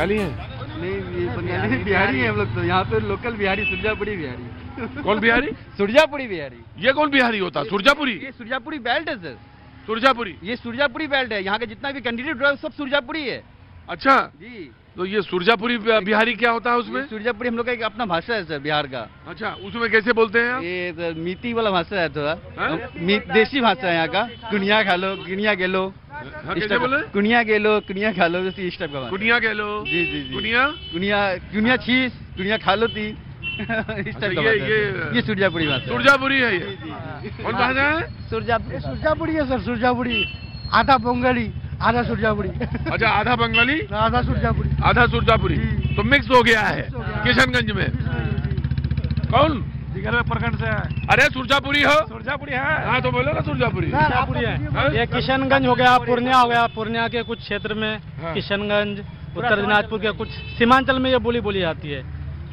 बंगाली हैं? नहीं, ये बंगाली बिहारी है हम लोग तो। यहाँ पे लोकल बिहारी, सुरजापुरी बिहारी। कौन बिहारी? सुरजापुरी बिहारी। ये कौन बिहारी होता? सुरजापुरी? ये सुरजापुरी बेल्ट है सर। सुरजापुरी? ये सुरजापुरी बेल्ट है। यहाँ के जितना भी कैंडिडेट है सब सुरजापुरी है। अच्छा जी। तो ये सुरजापुरी बिहारी क्या होता है उसमें? सुरजापुरी हम लोग का एक अपना भाषा है सर, बिहार का। अच्छा, उसमें कैसे बोलते हैं आप? ये सर मीठी वाला भाषा है थोड़ा, हाँ? देसी भाषा है यहाँ का। कुनिया खा लो, गिनिया गेलो। हाँ, कैसे बोले? कुनिया गेलो, कुनिया खा लो, जैसे इस टाइप का। कुनिया गेलो। जी जी जी। कुनिया कुनिया छीस, कुनिया खा लो ती। इस टाइप का ये सुरजापुरी भाषा। सुरजापुरी है ये? कौन भाषा है? सुरजापुरी है सर, सुरजापुरी। आधा बंगाली, आधा सुरजापुरी। अच्छा, आधा बंगाली, आधा सुरजापुरी। आधा सुरजापुरी, तो मिक्स हो गया है किशनगंज में। कौन? दिगर प्रखंड से है। अरे सुरजापुरी हो? सुरजापुरी है। हाँ तो बोलो ना सुरजापुरी। सुरजापुरी है। ये किशनगंज हो गया, पूर्णिया हो गया, पूर्णिया के कुछ क्षेत्र में किशनगंज, उत्तर दिनाजपुर के कुछ सीमांचल में ये बोली जाती है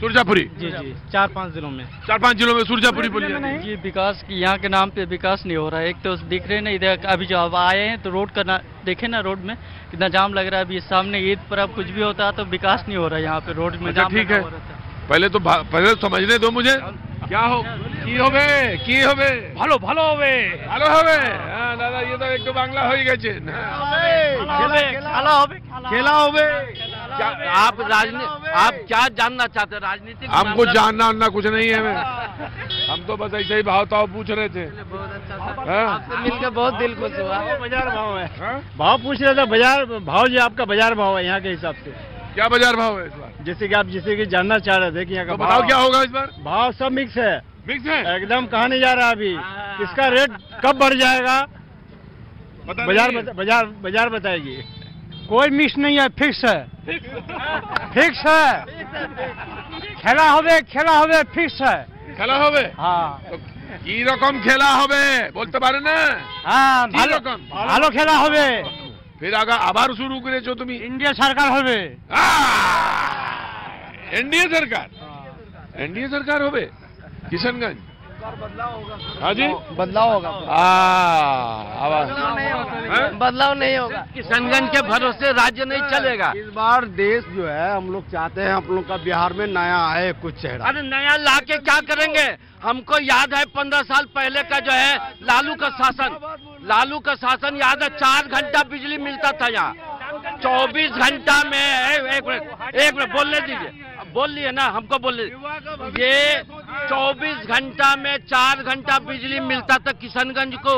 सुरजापुरी। जी जी, 4-5 जिलों में। 4-5 जिलों में सुरजापुरी बोली जाती है। जी, विकास की यहाँ के नाम पे विकास नहीं हो रहा है। एक तो दिख रहे ना, इधर अभी जो अब आए हैं तो रोड का देखे ना, रोड में कितना जाम लग रहा है। अभी सामने ईद पर अब कुछ भी होता है तो विकास नहीं हो रहा है यहाँ पे, रोड में जाम। ठीक है, पहले समझने दो मुझे। क्या हो की होबे ভালো ভালো হবে ভালো হবে। হ্যাঁ দাদা, ये तो एक तो बांग्ला हो ही गए। खेला होबे। आप राजनीति, आप क्या जानना चाहते हैं? राजनीतिक हमको जानना उनना कुछ नहीं है। हम तो बस ऐसे ही भाव ताव पूछ रहे थे। आपसे मिलकर बहुत दिल खुश हुआ। बाजार भाव है, भाव पूछ रहे थे। बाजार भाव जी, आपका बाजार भाव है यहाँ के हिसाब से क्या बाजार भाव है इस बार? जैसे कि आप जानना चाह रहे थे कि यहाँ का तो बताओ क्या होगा इस बार? भाव सब मिक्स है। मिक्स है एकदम कहा नहीं जा रहा अभी। इसका रेट कब बढ़ जाएगा बाजार बताएगी। कोई मिक्स नहीं है, फिक्स है। फिक्स है। खेला होबे फिक्स है। খেলা হবে? हाँ। তো কি রকম খেলা হবে বলতে পারে না? हाँ, কি রকম? ভালো খেলা হবে। फिर আবার শুরু করেছো তুমি? इंडिया सरकार হবে। एनडीए सरकार? एनडीए सरकार होबे किशनगंज? हाँ जी, बदलाव होगा। बदलाव नहीं होगा। किशनगंज के भरोसे राज्य नहीं चलेगा। इस बार देश जो है, हम लोग चाहते हैं हम लोग का बिहार में नया आए कुछ चेहरा। अरे नया ला के क्या करेंगे? हमको याद है 15 साल पहले का जो है लालू का शासन याद है। 4 घंटा बिजली मिलता था यहाँ। 24 घंटा में एक मिनट बोलने दीजिए। बोल लिए ना, हमको बोल लीजिए। ये 24 घंटा में 4 घंटा बिजली मिलता था किशनगंज को।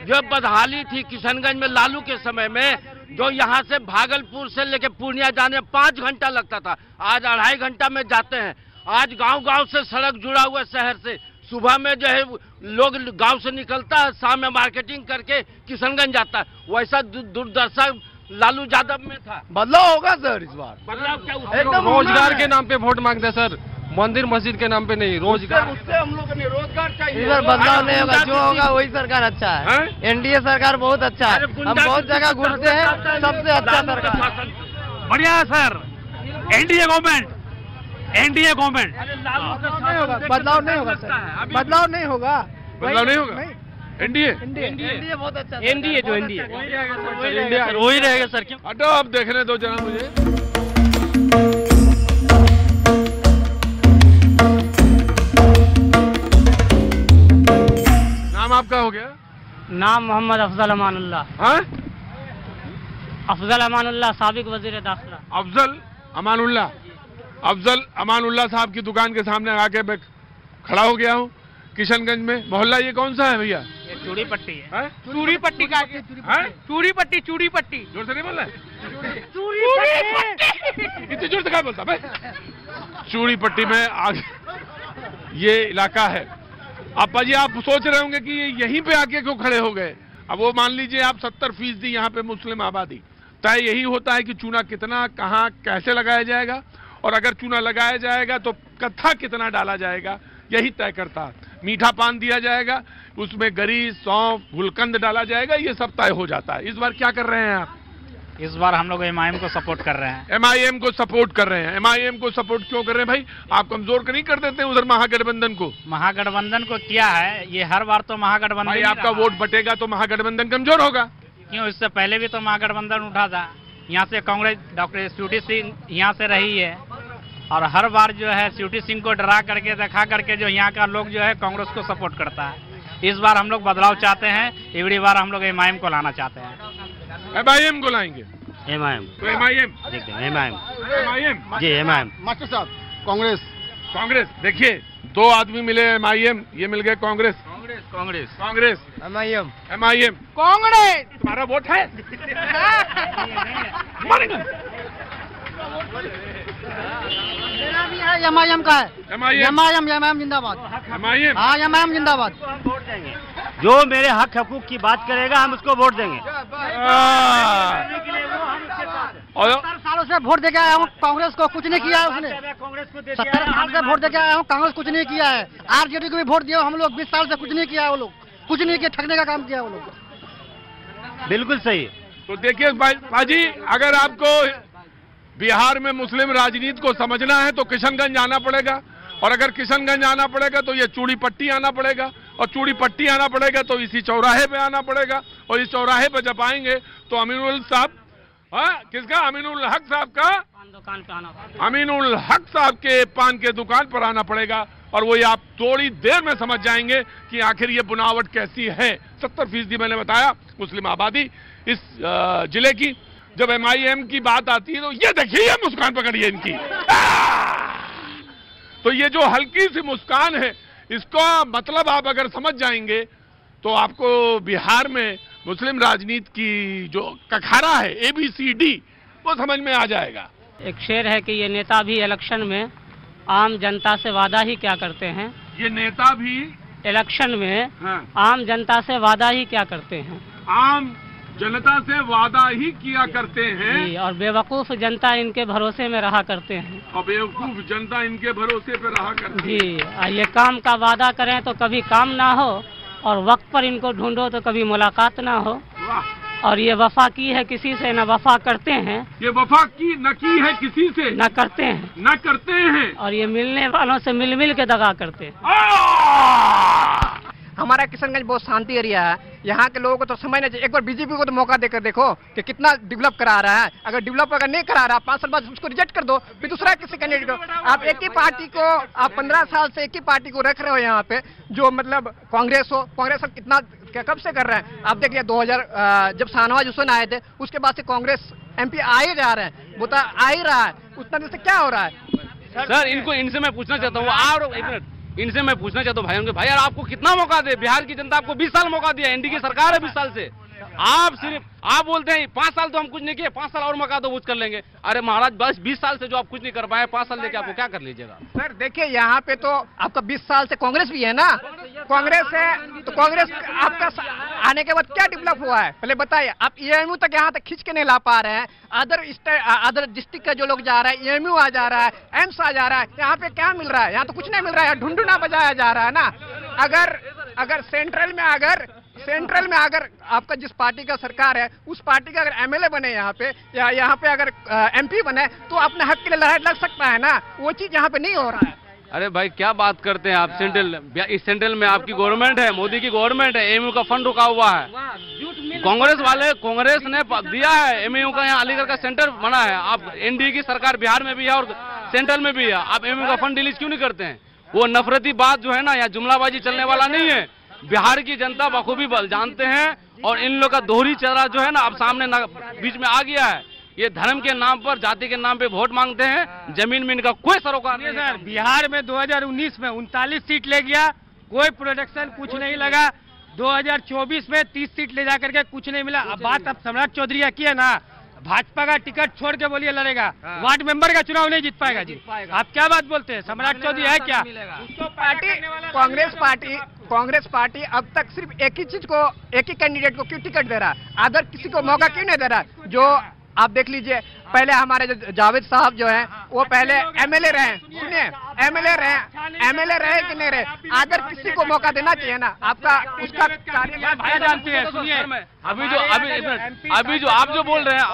जो बदहाली थी किशनगंज में लालू के समय में, जो यहाँ से भागलपुर से लेके पूर्णिया जाने 5 घंटा लगता था, आज 2.5 घंटा में जाते हैं। आज गांव-गांव से सड़क जुड़ा हुआ शहर से। सुबह में जो है लोग गांव से निकलता है, शाम में मार्केटिंग करके किशनगंज जाता है। वैसा दुर्दशा लालू यादव में था। बदलाव होगा सर इस बार। बदलाव क्या? रोजगार के नाम पे वोट मांगते हैं सर, मंदिर मस्जिद के नाम पे नहीं। रोजगार, उससे हम लोग ने रोजगार चाहिए। इधर बदलाव नहीं होगा, जो होगा वही सरकार अच्छा है। एनडीए सरकार बहुत अच्छा है। हम बहुत जगह घूमते हैं, सबसे अच्छा सरकार। बढ़िया है सर। NDA government. बदलाव नहीं होगा सर, बदलाव नहीं होगा। एनडीए बहुत अच्छा। एनडीए वही रहेगा सर। क्यों? हटो, अब देखने दो जरा मुझे। नाम आपका हो गया? नाम मोहम्मद अफजल अमानुल्लाह। हाँ? अफजल अमानुल्लाह, साबिक वजीर दाखिला। अफजल अमानुल्लाह साहब की दुकान के सामने आके मैं खड़ा हो गया हूँ किशनगंज में। मोहल्ला ये कौन सा है भैया? चूड़ी पट्टी है। चूड़ी पट्टी का चूड़ी पट्टी। जोर से नहीं बोल रहे? इतनी जोर से क्या बोलता भाई? चूड़ी पट्टी में आगे ये इलाका है। अब भाजी आप सोच रहे होंगे कि यहीं पे आके क्यों खड़े हो गए। अब वो मान लीजिए आप 70% यहाँ पे मुस्लिम आबादी, तय यही होता है कि चूना कितना, कहाँ, कैसे लगाया जाएगा, और अगर चूना लगाया जाएगा तो कत्था कितना डाला जाएगा, यही तय करता है। मीठा पान दिया जाएगा, उसमें गरी, सौंफ, गुलकंद डाला जाएगा, ये सब तय हो जाता है। इस बार क्या कर रहे हैं आप? इस बार हम लोग एमआईएम को सपोर्ट कर रहे हैं। एमआईएम को सपोर्ट कर रहे हैं। एमआईएम को सपोर्ट क्यों कर रहे हैं भाई? आप कमजोर नहीं कर देते उधर महागठबंधन को? महागठबंधन को क्या है, ये हर बार तो महागठबंधन भाई आपका वोट बटेगा तो महागठबंधन कमजोर होगा। क्यों? इससे पहले भी तो महागठबंधन उठा था। यहाँ से कांग्रेस डॉक्टर स्वीटी सिंह यहाँ से रही है और हर बार जो है स्वीटी सिंह को डरा करके दिखा करके जो यहाँ का लोग जो है कांग्रेस को सपोर्ट करता है। इस बार हम लोग बदलाव चाहते हैं, इवड़ी बार हम लोग MIM को लाना चाहते हैं। MIM को लाएंगे। MIM तो MIM देखते हैं। MIM जी MIM मास्टर साहब कांग्रेस देखिए, दो आदमी मिले MIM, ये मिल गए कांग्रेस। कांग्रेस MIM कांग्रेस तुम्हारा वोट है? मेरा भी है, MIM का है। MIM जिंदाबाद। हाँ MIM जिंदाबाद। जो मेरे हक हकूक की बात करेगा हम उसको वोट देंगे। और 70 सालों से वोट देके आया हूँ कांग्रेस को, कुछ नहीं किया है उसने। 70 साल से वोट देके आया हूँ, कांग्रेस कुछ नहीं किया है। RJD को भी वोट दिया हम लोग, 20 साल से कुछ नहीं किया है वो लोग, कुछ नहीं किया, ठगने का काम किया वो लोग। बिल्कुल सही। तो देखिए बाजी, अगर आपको बिहार में मुस्लिम राजनीति को समझना है तो किशनगंज आना पड़ेगा, और अगर किशनगंज आना पड़ेगा तो ये चूड़ी पट्टी आना पड़ेगा, और चूड़ी पट्टी आना पड़ेगा तो इसी चौराहे पे आना पड़ेगा, और इस चौराहे पे जब आएंगे तो अमीनुल साहब, किसका? अमीनुल हक साहब का दुकान पे आना, अमीनुल हक साहब के पान के दुकान पर आना पड़ेगा, और वो ये आप थोड़ी देर में समझ जाएंगे कि आखिर ये बनावट कैसी है। 70% मैंने बताया मुस्लिम आबादी इस जिले की। जब MIM की बात आती है तो ये देखिए, ये मुस्कान पकड़िए इनकी। तो ये जो हल्की सी मुस्कान है, इसका मतलब आप अगर समझ जाएंगे तो आपको बिहार में मुस्लिम राजनीति की जो कखारा है ABCD, वो समझ में आ जाएगा। एक शेर है कि ये नेता भी इलेक्शन में आम जनता से वादा ही क्या करते हैं। ये नेता भी इलेक्शन में हाँ, आम जनता से वादा ही क्या करते हैं। आम जनता से वादा ही किया करते हैं जी, और बेवकूफ जनता इनके भरोसे में रहा करते हैं। और बेवकूफ जनता इनके भरोसे पे रहा करती है। जी, ये काम का वादा करें तो कभी काम ना हो, और वक्त पर इनको ढूंढो तो कभी मुलाकात ना हो। वाह, और ये वफा की है किसी से न वफा करते हैं, ये वफा की न की है किसी से न करते हैं, न करते हैं, और ये मिलने वालों से मिल मिल के दगा करते हैं। हमारा किशनगंज बहुत शांति एरिया है, यहाँ के लोगों को तो समझना चाहिए। एक बार बीजेपी को तो मौका देकर देखो कि कितना डेवलप करा रहा है। अगर डेवलप अगर नहीं करा रहा, 5 साल बाद उसको रिजेक्ट कर दो, फिर दूसरा किसी कैंडिडेट को। आप एक ही पार्टी को, आप 15 साल से एक ही पार्टी को रख रहे हो यहाँ पे, जो मतलब कांग्रेस हो। कांग्रेस अब कितना कब से कर रहे हैं आप देखिए। 2000 जब शाहनवाज हुसैन आए थे, उसके बाद से कांग्रेस MP आ ही जा रहे हैं, वो तो आ ही रहा है। उतना देर से क्या हो रहा है सर? इनसे मैं पूछना चाहता हूँ, और एक मिनट, इनसे मैं पूछना चाहता हूँ भाई यार, आपको कितना मौका दे? बिहार की जनता आपको 20 साल मौका दिया, NDA की सरकार है 20 साल से। आप बोलते हैं 5 साल तो हम कुछ नहीं किए, 5 साल और मौका दो कुछ कर लेंगे। अरे महाराज, बस 20 साल से जो आप कुछ नहीं कर पाए, 5 साल लेके आपको क्या कर लीजिएगा? सर देखिए, यहाँ पे तो आपका 20 साल से कांग्रेस भी है ना, कांग्रेस है तो कांग्रेस आपका आने के बाद क्या डेवलप हुआ है पहले बताइए। आप EMU तक यहाँ तक खींच के नहीं ला पा रहे हैं। अदर डिस्ट्रिक्ट का जो लोग जा रहा है, EMU आ जा रहा है, एम्स आ जा रहा है, यहाँ पे क्या मिल रहा है? यहाँ तो कुछ नहीं मिल रहा है, ढूंढूना बजाया जा रहा है ना। अगर सेंट्रल में अगर आपका जिस पार्टी का सरकार है, उस पार्टी का अगर MLA बने यहाँ पे, या यहाँ पे अगर MP बने, तो अपने हक के लिए लड़ाई लड़ सकता है ना। वो चीज यहाँ पे नहीं हो रहा है। अरे भाई, क्या बात करते हैं आप? सेंट्रल में आपकी गवर्नमेंट है, मोदी की गवर्नमेंट है, MU का फंड रुका हुआ है। कांग्रेस ने दिया है, MU का यहाँ अलीगढ़ का सेंटर बना है। आप NDA की सरकार बिहार में भी है और सेंट्रल में भी है, आप MU का फंड रिलीज क्यों नहीं करते हैं? वो नफरती बात जो है ना, यहाँ जुमलाबाजी चलने वाला नहीं है। बिहार की जनता बखूबी जानते हैं, और इन लोग का दोहरी चेहरा जो है ना, अब सामने बीच में आ गया है। ये धर्म के नाम पर, जाति के नाम पे वोट मांगते हैं, जमीन में इनका कोई सरोकार नहीं है। सर, बिहार में 2019 में 39 सीट ले गया, कोई प्रोडक्शन कुछ नहीं लगा। 2024 में 30 सीट ले जाकर के कुछ नहीं मिला। अब बात अब सम्राट चौधरी की है ना, भाजपा का टिकट छोड़ के बोलिए लड़ेगा, वार्ड मेंबर का चुनाव नहीं जीत पाएगा जी। आप क्या बात बोलते हैं? सम्राट चौधरी है क्या? कांग्रेस पार्टी अब तक सिर्फ एक ही चीज को, एक ही कैंडिडेट को क्यों टिकट दे रहा है? अदर किसी को मौका क्यों नहीं दे रहा? जो आप देख लीजिए, पहले हमारे जो जावेद साहब जो हैं, वो पहले MLA रहे। सुनिए, MLA रहे कि नहीं रहे, अदर किसी को मौका देना चाहिए ना। आपका उसका कार्य भाई जानते हैं। सुनिए, अभी जो आप जो बोल रहे हैं,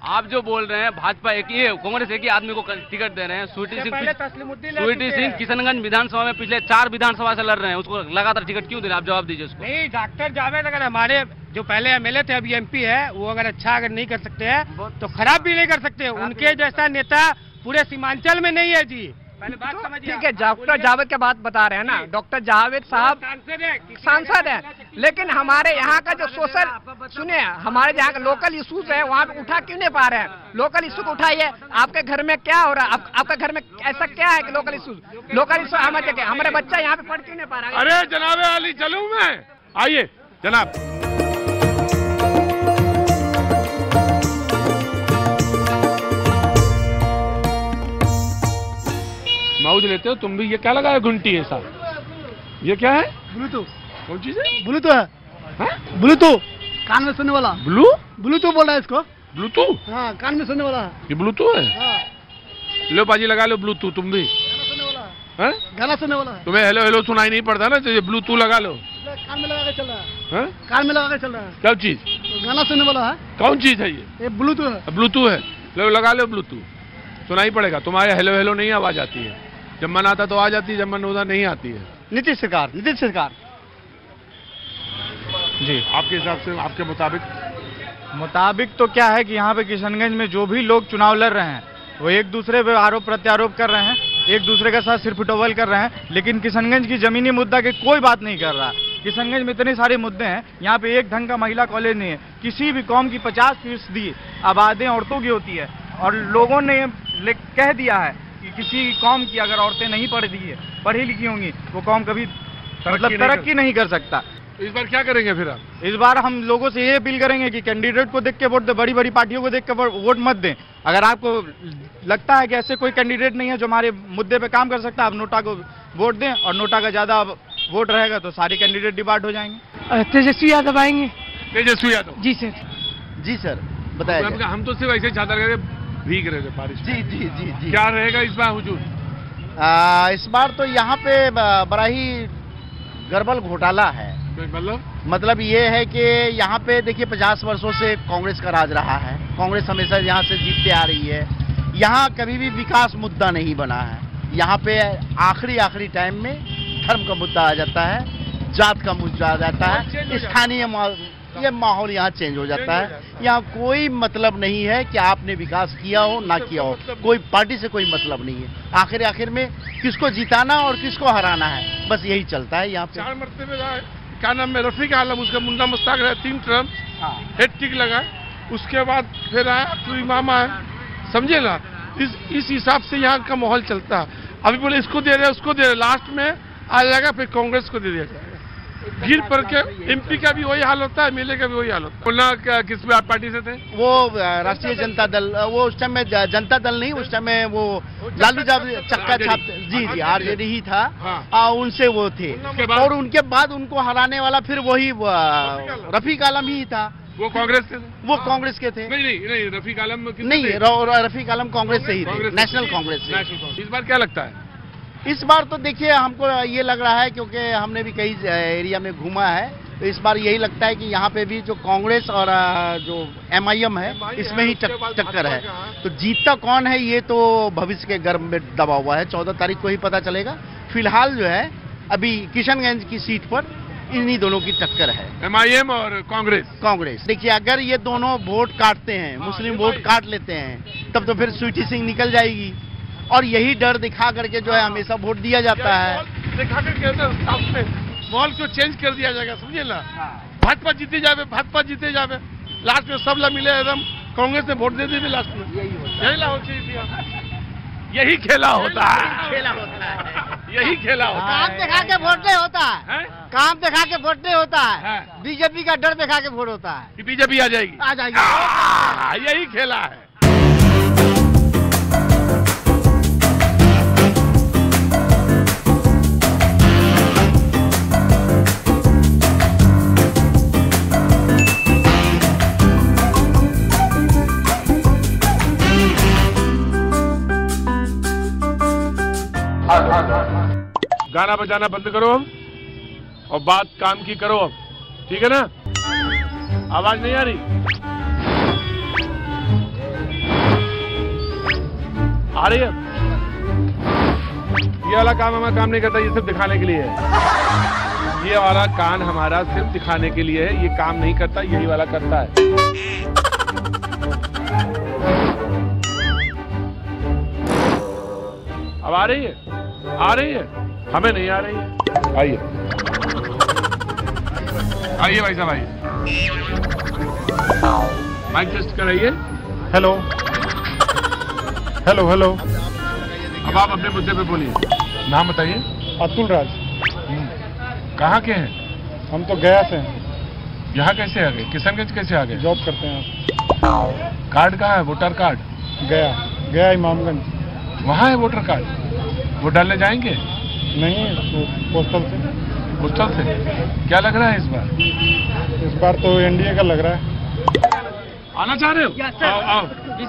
आप जो बोल रहे हैं, भाजपा एक ही है, कांग्रेस एक ही आदमी को टिकट दे रहे हैं। स्वीटी सिंह किशनगंज विधानसभा में पिछले 4 विधानसभा से लड़ रहे हैं, उसको लगातार टिकट क्यों दे रहे हैं? आप जवाब दीजिए उसको। नहीं, डॉक्टर जावेद अगर हमारे जो पहले एमएलए थे अभी एमपी है, वो अगर अच्छा अगर नहीं कर सकते हैं तो खराब भी नहीं कर सकते। उनके जैसा नेता पूरे सीमांचल में नहीं है जी। पहले बात समझिए। ठीक है, डॉक्टर जावेद के बात बता रहे हैं ना, डॉक्टर जावेद साहब सांसद है, लेकिन हमारे यहाँ का जो सोशल, सुनिए, हमारे यहाँ का लोकल इशूज है वहाँ पे उठा क्यों नहीं पा रहे हैं? लोकल इशू को उठाइए। आपके घर में क्या हो रहा है? आपका घर में ऐसा क्या है कि लोकल इशू हमारे बच्चा यहाँ पे पढ़ क्यों नहीं पा रहा है? अरे जनाब अली चलूं मैं, आइए जनाब। मौज लेते हो तुम भी। ये क्या लगा है घंटी ऐसा? ये क्या है? ब्लूटूथ। कौन चीज है? ब्लूटूथ है। ब्लूटूथ, कान में सुनने वाला। ब्लूटूथ बोल रहा है इसको। ब्लूटूथ? हाँ, कान में सुनने वाला। ये ब्लूटूथ है? हाँ। लो बाजी लगा लो ब्लूटूथ तुम भी। गाना सुनने वाला है। तुम्हें हेलो हेलो सुनाई नहीं पड़ता ना, तो ये ब्लूटूथ लगा लो। कान में लगा के चल रहा है। कान में लगा के चल रहा है। क्या चीज? गाना सुनने वाला है। कौन चीज है ये? ब्लूटूथ है। ब्लूटूथ है। लो लगा लो ब्लूटूथ, सुनाई पड़ेगा। तुम्हारे हेलो हेलो नहीं आवाज आती है, जब मन आता तो आ जाती है, जब मन होता नहीं आती है। नीतीश सरकार जी, आपके हिसाब से, आपके मुताबिक तो क्या है कि यहाँ पे किशनगंज में जो भी लोग चुनाव लड़ रहे हैं वो एक दूसरे पे आरोप प्रत्यारोप कर रहे हैं, एक दूसरे के साथ सिर्फ टोवल कर रहे हैं, लेकिन किशनगंज की जमीनी मुद्दा की कोई बात नहीं कर रहा। किशनगंज में इतने सारे मुद्दे हैं, यहाँ पे एक ढंग का महिला कॉलेज नहीं है। किसी भी कौम की 50% आबादी औरतों की होती है, और लोगों ने कह दिया है कि किसी कौम की अगर औरतें नहीं पढ़ी लिखी होंगी, वो कौम कभी तरक्की नहीं कर सकता। इस बार क्या करेंगे फिर आप? इस बार हम लोगों से ये अपील करेंगे कि कैंडिडेट को देख के वोट दें, बड़ी बड़ी पार्टियों को देख के वोट मत दें। अगर आपको लगता है कि ऐसे कोई कैंडिडेट नहीं है जो हमारे मुद्दे पे काम कर सकता है, आप नोटा को वोट दें, और नोटा का ज्यादा वोट रहेगा तो सारे कैंडिडेट डिपार्ट हो जाएंगे। तेजस्वी यादव आएंगे। तेजस्वी यादव? जी सर। जी सर, बताया। हम तो सिर्फ ऐसे चादर करके भीग रहे थे बारिश। जी। क्या रहेगा इस बार हुजूर? इस बार तो यहाँ पे बड़ा ही गड़बड़ घोटाला है। मतलब ये है कि यहाँ पे देखिए 50 वर्षों से कांग्रेस का राज रहा है। कांग्रेस हमेशा यहाँ से जीतते आ रही है। यहाँ कभी भी विकास मुद्दा नहीं बना है। यहाँ पे आखिरी टाइम में धर्म का मुद्दा आ जाता है, जात का मुद्दा आ जाता है, स्थानीय ये माहौल यहाँ चेंज हो जाता है। यहाँ कोई मतलब नहीं है कि आपने विकास किया हो ना किया हो, कोई पार्टी से कोई मतलब नहीं है। आखिर में किसको जिताना और किसको हराना है, बस यही चलता है यहाँ पे। 4 मरतबे क्या नाम है, रफीक आलम, उसका मुन्ना मुश्ताक रहा 3 टर्म, हैट्रिक लगाए, उसके बाद फिर आया तो इमामा है, समझे ना। इस हिसाब से यहाँ का माहौल चलता है। अभी बोले इसको दे रहे उसको दे रहे, लास्ट में आ जाएगा फिर कांग्रेस को दे दिया जाएगा। गिर पर के एमपी का भी वही हाल होता है, एमएलए का भी वही हाल होता है। मुन्ना किस पार्टी से थे? वो राष्ट्रीय जनता दल, वो उस टाइम में जनता दल नहीं, उस टाइम में वो लालू यादव चक्का छापते, जी आरजेडी ही था। उनसे वो थे, और उनके बाद उनको हराने वाला फिर वही रफीक आलम ही था। वो कांग्रेस से? वो कांग्रेस के थे। नहीं, रफीक आलम नहीं, रफीक आलम कांग्रेस से ही थे, नेशनल कांग्रेस से। इस बार क्या लगता है? इस बार तो देखिए हमको ये लग रहा है, क्योंकि हमने भी कई एरिया में घूमा है, तो इस बार यही लगता है कि यहाँ पे भी जो कांग्रेस और जो एमआईएम है, इसमें ही टक्कर है। तो जीतता कौन है ये तो भविष्य के गर्भ में दबा हुआ है, 14 तारीख को ही पता चलेगा। फिलहाल जो है अभी किशनगंज की सीट पर इन्हीं दोनों की टक्कर है, एमआईएम और कांग्रेस। देखिए अगर ये दोनों वोट काटते हैं, मुस्लिम वोट काट लेते हैं, तब तो फिर स्वीटी सिंह निकल जाएगी, और यही डर दिखा करके जो है हमेशा वोट दिया जाता है। दिखा करके माहौल को चेंज कर दिया जाएगा, समझे ना। भाजपा जीते जावे, लास्ट में सब मिले एकदम कांग्रेस ने वोट दे दी, लास्ट में यही खेला होता है। यही खेला होता है। काम दिखा के वोट नहीं होता है, काम दिखा के वोट नहीं होता है। बीजेपी का डर दिखा के वोट होता है कि बीजेपी आ जाएगी। यही खेला है। गाना बजाना बंद करो और बात काम की करो अब, ठीक है ना? आवाज नहीं आ रही? आ रही है? ये वाला काम हमारा काम नहीं करता, ये सिर्फ दिखाने के लिए है। ये वाला कान हमारा सिर्फ दिखाने के लिए है, ये काम नहीं करता, यही वाला करता है। अब आ रही है, आ रही है, हमें नहीं आ रही है। आइए आइए भाई साहब, आइए, माइक टेस्ट कराइए। Hello hello hello. अब आप अपने मुद्दे पे बोलिए, नाम बताइए। अतुल राज। कहाँ के हैं? हम तो गया से हैं। यहाँ कैसे आ गए? किशनगंज कैसे आ गए? जॉब करते हैं आप। कार्ड कहाँ है? Voter card? गया इमामगंज। वहाँ है वोटर कार्ड? वोट डालने जाएंगे? नहीं, पोस्टल से। पोस्टल से? क्या लग रहा है इस बार? इस बार तो एनडीए का लग रहा है। आना चाह रहे हो? आओ आओ। जी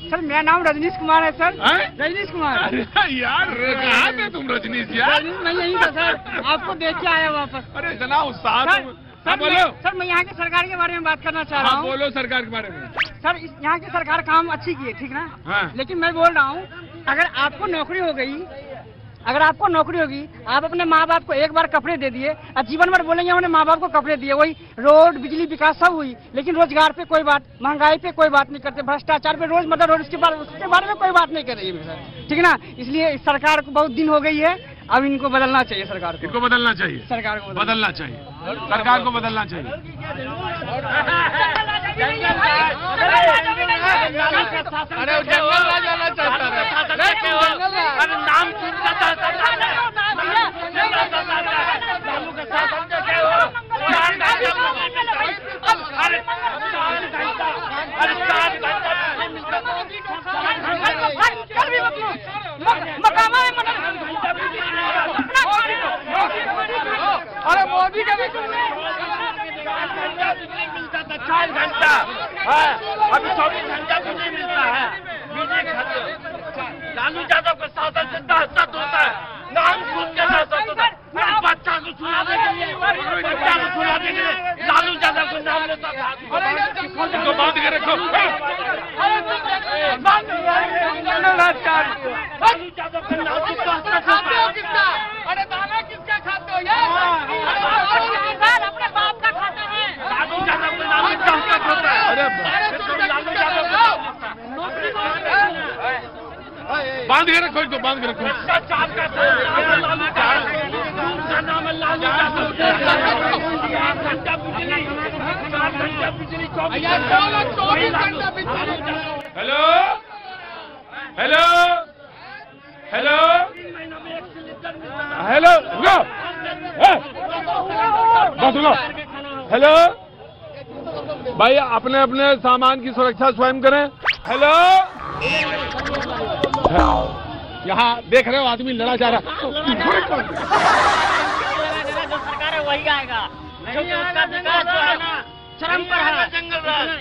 सर, मेरा नाम रजनीश कुमार है सर। रजनीश कुमार। अरे यार, कहाँ थे तुम रजनीश यार? मैं यहीं था सर, आपको देख के आया वापस। अरे इतना उत्साह। सर बोलो सर, मैं यहाँ की सरकार के बारे में बात करना चाह रहा हूँ। बोलो सरकार के बारे में। सर यहाँ की सरकार काम अच्छी की है, ठीक ना? हाँ। लेकिन मैं बोल रहा हूँ, अगर आपको नौकरी हो गई, अगर आपको नौकरी होगी, आप अपने माँ बाप को एक बार कपड़े दे दिए और जीवन भर बोलेंगे हमने माँ बाप को कपड़े दिए, वही रोड बिजली विकास सब हुई, लेकिन रोजगार पे कोई बात, महंगाई पे कोई बात नहीं करते, भ्रष्टाचार पे रोज मतलब रोज उसके बारे में कोई बात नहीं कर रही है सर, ठीक ना? इसलिए इस सरकार को बहुत दिन हो गई है, अब इनको बदलना चाहिए। सरकार को इनको बदलना चाहिए, सरकार को बदलना चाहिए, सरकार को बदलना चाहिए। अरे जंगल में जाना चाहता है, अरे नाम सुनना चाहता है। अरे मोदी का भी मिलता था 4 घंटा, अभी 24 घंटा भी नहीं मिलता है। लालू यादव के शासन से दहशत होता है, नाम सुन के दहशत होता है। बच्चा को सुनाने के लिए, लालू यादव को नाम लेता था। इनको बांध के रखो। लालू यादव के नाम से दहशत होता है। अरे दाना किसका खाते हो यार? अपने बाप का खाते हैं। लालू यादव के नाम से दहशत होता है। लालू यादव बांध के रखो, इनको बांध के रखो। भ्रष्टाचार का नाम है लालू यादव। 4 घंटा बिजली, 4 घंटा बिजली, 24 घंटा बिजली। हेलो हेलो हेलो हेलो, रुको, बस रुको। हेलो भाई, अपने अपने सामान की सुरक्षा स्वयं करें। हेलो, यहाँ देख रहे हो आदमी लड़ा जा रहा। जो सरकार है वही आएगा, उसका विकास जो है ना चरम पर है।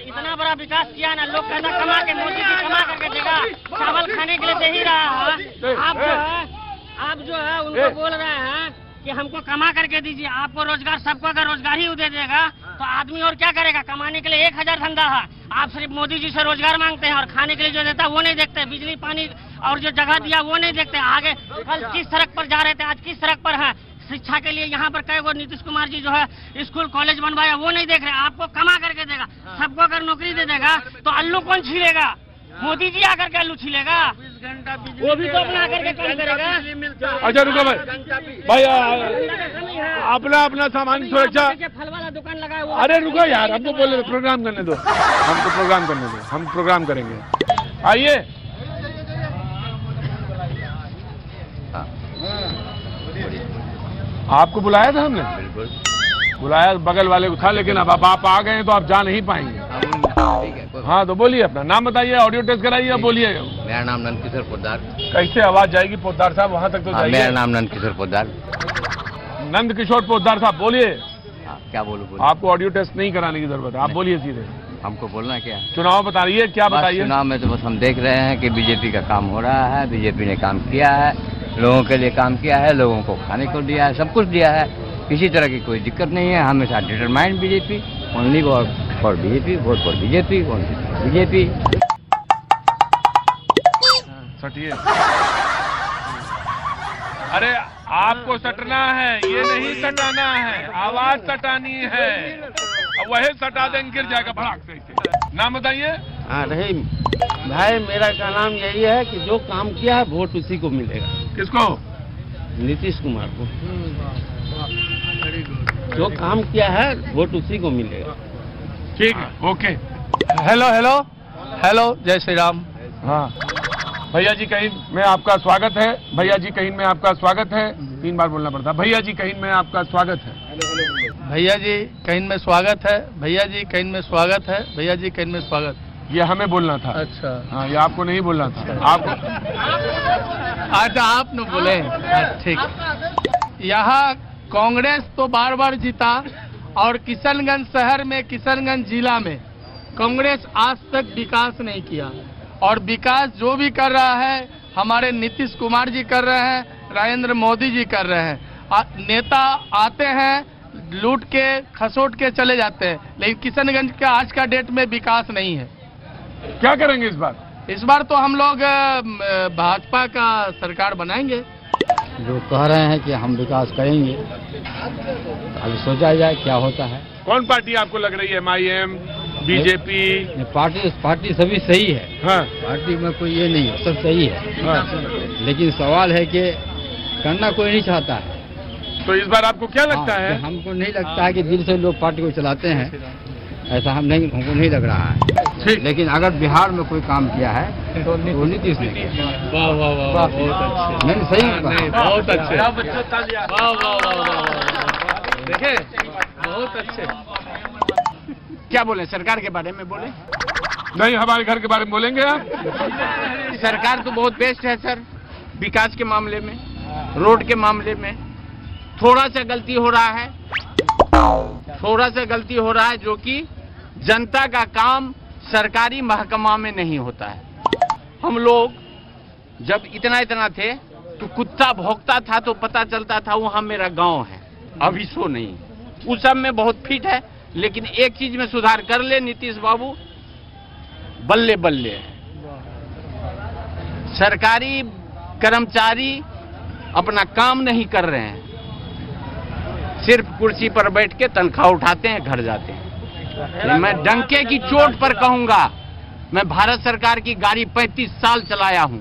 इतना बड़ा विकास किया ना, लोग कहना कमा के, मोदी जी कमा करके देगा, चावल खाने के लिए दे ही रहा है। आप जो है उनको बोल रहे हैं कि हमको कमा करके दीजिए, आपको रोजगार, सबको अगर रोजगार ही दे देगा तो आदमी और क्या करेगा? कमाने के लिए 1000 धंधा है। आप सिर्फ मोदी जी से रोजगार मांगते हैं और खाने के लिए जो देता है वो नहीं देखते, बिजली पानी और जो जगह दिया वो नहीं देखते। आगे कल किस सड़क पर जा रहे थे, आज किस सड़क पर है? शिक्षा के लिए यहाँ पर कई गो नीतीश कुमार जी जो है स्कूल कॉलेज बनवाया वो नहीं देख रहे। आपको कमा करके देगा, सबको अगर नौकरी दे देगा तो अल्लू कौन छीलेगा? मोदी जी आकर के अल्लू छीलेगा, वो भी तो अपना करके काम करेगा। अच्छा रुको भाई, अपना अपना सामान की सुरक्षा। फल वाला दुकान लगा हुआ। अरे रुको यार, हमको बोले प्रोग्राम करने दो, हमको प्रोग्राम करने दो, हम प्रोग्राम करेंगे। आइए, आपको बुलाया था हमने? बिल्कुल बुलाया, बगल वाले को था, लेकिन अब आप आ गए तो आप जा नहीं पाएंगे। हाँ तो बोलिए, अपना नाम बताइए, ऑडियो टेस्ट कराइए, बोलिए। मेरा नाम नंदकिशोर पोद्दार। कैसे आवाज जाएगी पोद्दार साहब? वहाँ तक तो जाइए। मेरा नाम नंदकिशोर पोद्दार। नंदकिशोर पोद्दार साहब बोलिए। क्या बोलूं? आपको ऑडियो टेस्ट नहीं कराने की जरूरत है, आप बोलिए सीधे। हमको बोलना क्या? चुनाव बताइए, क्या बताइए? चुनाव में तो बस हम देख रहे हैं कि बीजेपी का काम हो रहा है, बीजेपी ने काम किया है, लोगों के लिए काम किया है, लोगों को खाने को दिया है, सब कुछ दिया है, किसी तरह की कोई दिक्कत नहीं है। हमेशा determined BJP, only for BJP, vote for BJP, BJP. सटिए। अरे आपको सटना है, ये नहीं सटाना है, आवाज सटानी है। अब वही सटा देंगे, गिर जाएगा भड़ाक से। नाम बताइए। रहीम भाई, मेरा का नाम यही है कि जो काम किया है वोट उसी को मिलेगा। किसको? नीतीश कुमार को। जो काम किया है वोट उसी को मिलेगा। ठीक है, ओके। हेलो हेलो हेलो, जय श्री राम। हाँ भैया जी कहीं में आपका स्वागत है। भैया जी कहीं में आपका स्वागत है। 3 बार बोलना पड़ता। भैया जी कहीं में आपका स्वागत है। भैया जी कहीं में स्वागत है। भैया जी कहीं में स्वागत है। भैया जी कहीं में स्वागत। ये हमें बोलना था। अच्छा हाँ, ये आपको नहीं बोलना था। आपको अच्छा आप न बोले। ठीक। यहाँ कांग्रेस तो बार बार जीता और किशनगंज शहर में, किशनगंज जिला में कांग्रेस आज तक विकास नहीं किया। और विकास जो भी कर रहा है हमारे नीतीश कुमार जी कर रहे हैं, नरेंद्र मोदी जी कर रहे हैं। नेता आते हैं, लूट के खसोट के चले जाते हैं, लेकिन किशनगंज का आज का डेट में विकास नहीं है। क्या करेंगे इस बार? इस बार तो हम लोग भाजपा का सरकार बनाएंगे। जो कह रहे हैं कि हम विकास करेंगे, अभी सोचा जाए क्या होता है। कौन पार्टी आपको लग रही है? MIM, BJP? पार्टी सभी सही है। हाँ। पार्टी में कोई ये नहीं है, सब सही है। हाँ। लेकिन सवाल है कि करना कोई नहीं चाहता है। तो इस बार आपको क्या लगता है? हमको नहीं लगता है कि दिल से लोग पार्टी को चलाते हैं, ऐसा हमको नहीं लग रहा है। लेकिन अगर बिहार में कोई काम किया है तो नीतीश ने किया। वाह वाह वाह, बहुत अच्छे। नहीं सही, बहुत अच्छे। वाह वाह वाह, देखिए बहुत अच्छे। क्या बोले? सरकार के बारे में बोले? नहीं, हमारे घर के बारे में बोलेंगे आप? सरकार तो बहुत बेस्ट है सर, विकास के मामले में, रोड के मामले में। थोड़ा सा गलती हो रहा है, थोड़ा सा गलती हो रहा है, जो कि जनता का काम सरकारी महकमा में नहीं होता है। हम लोग जब इतना थे तो कुत्ता भौंकता था तो पता चलता था वहां मेरा गांव है। अभी सो नहीं, उस सब में बहुत फिट है। लेकिन एक चीज में सुधार कर ले नीतीश बाबू, बल्ले बल्ले। सरकारी कर्मचारी अपना काम नहीं कर रहे हैं, सिर्फ कुर्सी पर बैठ के तनख्वाह उठाते हैं, घर जाते हैं। मैं डंके की चोट पर कहूंगा, मैं भारत सरकार की गाड़ी 35 साल चलाया हूं।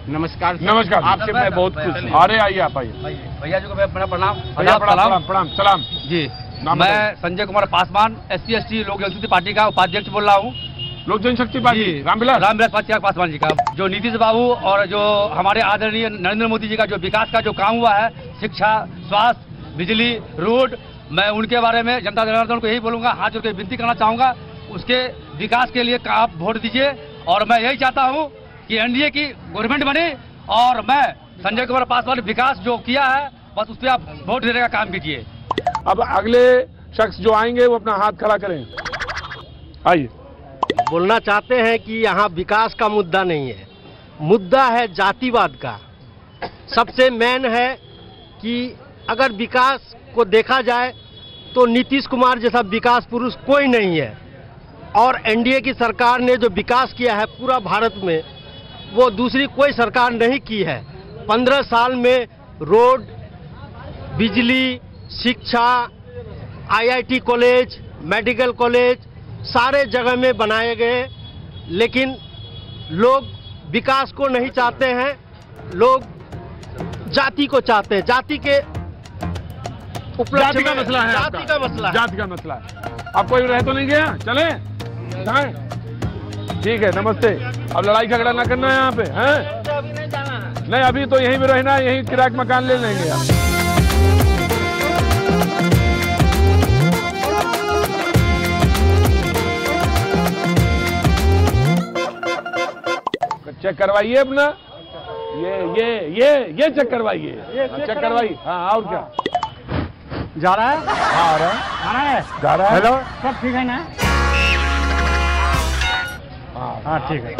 नमस्कार। नमस्कार। आपसे मैं बहुत खुश हूँ। अरे आइए, आप आइए। भैया जी को मैं प्रणाम। प्रणाम। सलाम जी। मैं संजय कुमार पासवान, SC/ST लोक जनशक्ति पार्टी का उपाध्यक्ष बोल रहा हूँ। लोक जनशक्ति पार्टी रामविलास पासवान जी का। जो नीतीश बाबू और जो हमारे आदरणीय नरेंद्र मोदी जी का जो विकास का जो काम हुआ है, शिक्षा, स्वास्थ्य, बिजली, रोड, मैं उनके बारे में जनता जनार्दन को यही बोलूंगा, हाथ जोड़ के विनती करना चाहूंगा, उसके विकास के लिए आप वोट दीजिए। और मैं यही चाहता हूँ कि NDA की गवर्नमेंट बने और मैं संजय कुमार पासवान विकास जो किया है बस उस पर आप वोट देने का काम कीजिए। अब अगले शख्स जो आएंगे वो अपना हाथ खड़ा करें। आइए। बोलना चाहते हैं कि यहाँ विकास का मुद्दा नहीं है, मुद्दा है जातिवाद का। सबसे मेन है कि अगर विकास को देखा जाए तो नीतीश कुमार जैसा विकास पुरुष कोई नहीं है। और NDA की सरकार ने जो विकास किया है पूरा भारत में, वो दूसरी कोई सरकार नहीं की है। 15 साल में रोड, बिजली, शिक्षा, IIT कॉलेज, मेडिकल कॉलेज सारे जगह में बनाए गए। लेकिन लोग विकास को नहीं चाहते हैं, लोग जाति को चाहते हैं। जाति के जाति का मसला है। जाति का मसला है। जाति का मसला है। आप कोई रह तो नहीं गया? चले जाएं? ठीक है, नमस्ते। अब लड़ाई झगड़ा ना करना है यहाँ पे, हैं? नहीं, अभी तो यहीं पे रहना है, यहीं किराए का मकान ले लेंगे आप। चेक करवाइए अपना, ये चेक करवाइए, चेक करवाइए। हाँ, और क्या जा रहा है? हाँ, आ रहा है। आना है? जा रहा है। हेलो, सब ठीक है ना? हाँ ठीक है।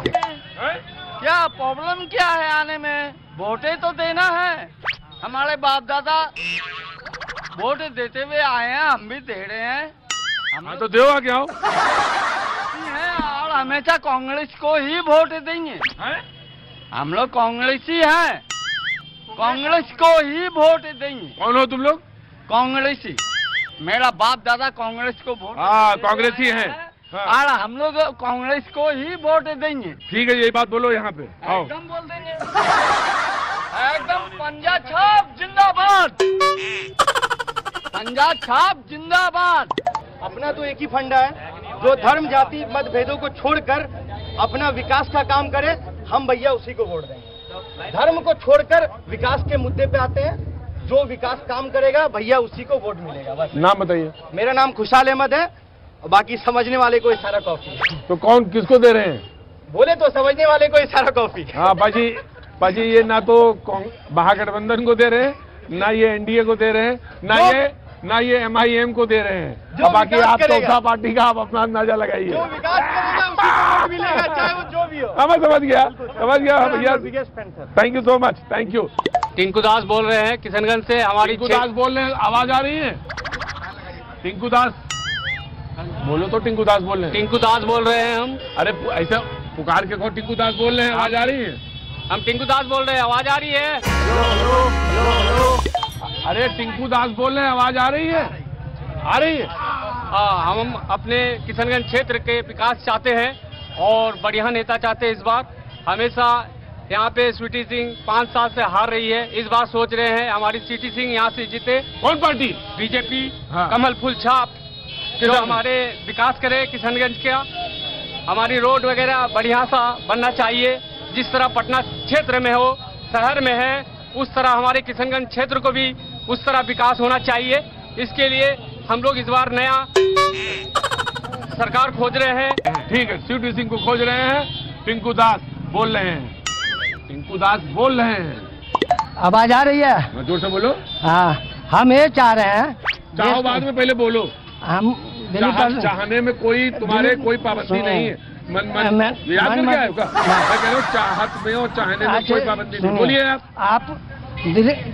क्या प्रॉब्लम क्या है आने में? वोटें तो देना है। हमारे बाप दादा वोट देते हुए आए हैं, हम भी दे रहे हैं। हम तो देवा क्या हो हैं और हमेशा कांग्रेस को ही वोट देंगे। हम लोग कांग्रेसी हैं। कांग्रेस को ही वोट देंगे। कौन हो तुम लोग? कांग्रेसी। मेरा बाप दादा कांग्रेस को वोट। हाँ, कांग्रेसी हैं। और हम लोग कांग्रेस को ही वोट देंगे। ठीक है, यही बात बोलो यहाँ पे। आओ। एकदम बोल देंगे। एकदम पंजा छाप जिंदाबाद। पंजा छाप जिंदाबाद। अपना तो एक ही फंडा है, जो धर्म जाति मतभेदों को छोड़कर अपना विकास का काम करे, हम भैया उसी को वोट देंगे। धर्म को छोड़कर विकास के मुद्दे पे आते हैं, जो विकास काम करेगा भैया उसी को वोट मिलेगा। बस। नाम बताइए। मेरा नाम खुशहाल अहमद है, बाकी समझने वाले को इशारा कॉफी। तो कौन किसको दे रहे हैं? बोले तो समझने वाले को इशारा कॉफी। हाँ पाजी ये ना तो महागठबंधन को दे रहे हैं, ना ये एनडीए को दे रहे हैं, ना ये MIM को दे रहे हैं। और बाकी आप चौथा पार्टी का आप अपना अंदाजा लगाइए। जो विकास करेगा उसी को मिलेगा, चाहे वो जो भी हो। हाँ, मैं समझ गया भैया। Thank you so much, thank you. Tinku Das बोल रहे हैं किशनगंज से। हमारी टिंकू दास बोल रहे हैं, आवाज आ रही है? टिंकू दास बोलो तो। टिंकू दास बोल रहे हैं। टिंकू दास बोल रहे हैं हम। अरे ऐसा पुकार के कहो टिंकू दास बोल रहे हैं, आवाज आ रही है? हम टिंकू दास बोल रहे हैं, आवाज आ रही है? अरे टिंकू दास बोल रहे हैं, आवाज आ रही है? आ रही है। हम अपने किशनगंज क्षेत्र के विकास चाहते हैं और बढ़िया नेता चाहते हैं। इस बार हमेशा यहाँ पे स्वीटी सिंह 5 साल से हार रही है, इस बार सोच रहे हैं हमारी स्वीटी सिंह यहाँ से जीते। कौन पार्टी? बीजेपी। हाँ। कमल फूल छाप, जो हमारे विकास करे किशनगंज का। हमारी रोड वगैरह बढ़िया सा बनना चाहिए, जिस तरह पटना क्षेत्र में हो, शहर में है, उस तरह हमारे किशनगंज क्षेत्र को भी उस तरह विकास होना चाहिए। इसके लिए हम लोग इस बार नया सरकार खोज रहे हैं। ठीक है, स्वीटी सिंह को खोज रहे हैं। टिंकू दास बोल रहे हैं, टिंकू दास बोल रहे हैं। आवाज आ रही है? जोर से बोलो। हाँ, हम ये चाह रहे हैं। चाहो बाद में, पहले बोलो। हम चाहने में कोई तुम्हारे कोई पाबंदी नहीं है। मन याद कर क्या है? मैं कह रहा हूँ चाहत में और चाहने में कोई पाबंदी नहीं। बोलिए आप।